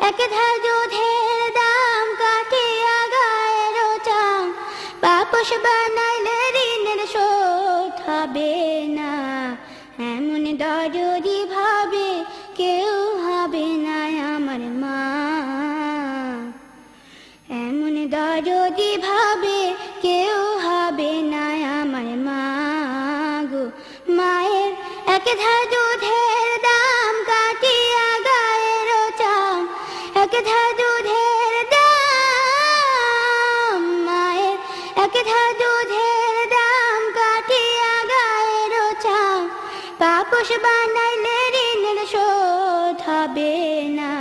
এক ধার দুধের দাম কাটিয়া গায়ের চাম পাপোশ বানাইলে ঋণের শোধ হবে না এমন দরদি ভাবে কেউ হবে না আমার মা এমন দরদি ভাবে কেউ হবে না আমার মা গো মায়ের এক ধার দুধের দাম কাটিয়া গায়ের চাম এক ধার দুধের দাম মায়ের এক ধার দুধের দাম কাটিয়া গায়ের চাম পাপোশ বানাইলে ঋণের শোধ হবে না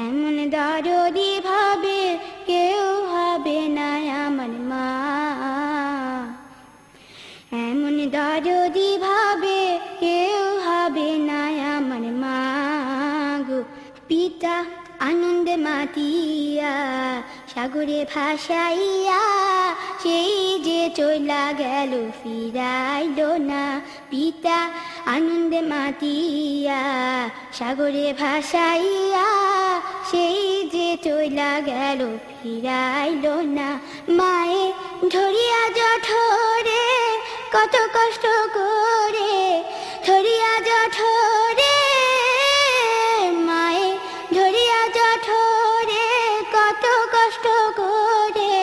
এমন দরদি ভাবে কেউ হবে না আমার মা এমন দরদি ভাবে কেউ হবে না আমার মা গো পিতা আনন্দে মাতিয়া সাগরে ভাসাইয়া সেই যে চলা গেল ফিরাইল না পিতা আনন্দে মাতিয়া সাগরে ভাসাইয়া সেই যে চলা গেল ফিরাইল না মায়ে ধরিয়া জঠরে কত কষ্ট করে ধরিয়া জঠরে মায়ে ধরিয়া জঠরে কত কষ্ট করে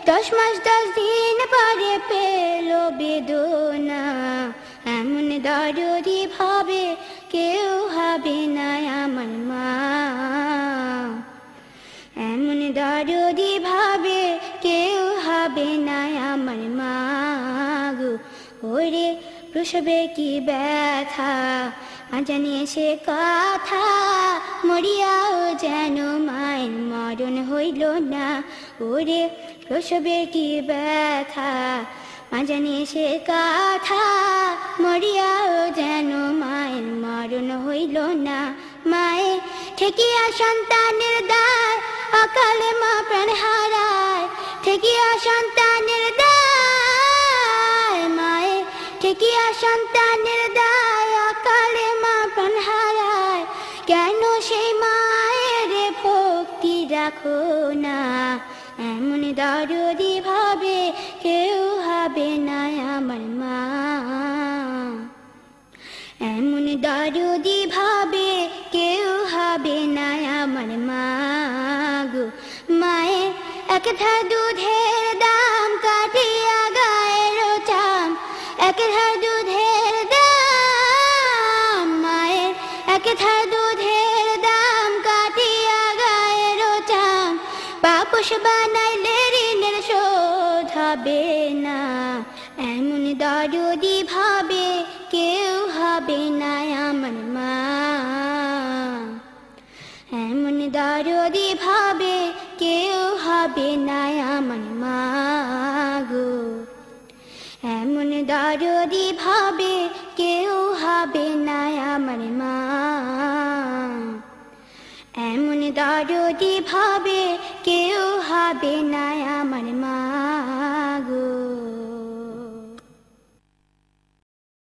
10 মাস 10 দিন পরে পেল বেদনা এমন দরদি ভাবে কেউ হবে না আমার মা এমন দরদি ভাবে কেউ হবে না আমার মা গো ওরে প্রসবে কি ব্যথা জানি সে কথা মরিয়াও যেন মায়ের মরণ হইল না ওরে প্রসবে কি ব্যথা জানি সে কথা মরিয়াও যেন মায়ের মরণ হইল না মায়ে ঠেকিয়া সন্তানের দায় অকালে মা প্রাণ হারায় ঠেকিয়া সন্তানের দায় মায়ে ঠেকিয়া সন্তানের দায় অকালে মা প্রাণ হারায় কেন সেই মায়ের ভক্তি রাখো না এমন দরদি ভাবে কেউ হবে না আমার মা এমন দরদি ভাবে কেউ হবে না আমার মা গো মায়ের এক ধার দুধের দাম কাটিয়া গায়ের চাম এক ধার দুধের দাম মায়ের এক ধার দুধের দাম কাটিয়া গায়ের চাম পাপোশ বানাইলে ঋণের শোধ হবে না এমন দরদি ভাবে কেউ হবে না আমার মা এমন দরদি ভাবে কেউ হবে না আমার মা গো এমন দরদি ভাবে কেউ হবে না আমার মা এমন দরদি ভাবে কেউ হবে না আমার মা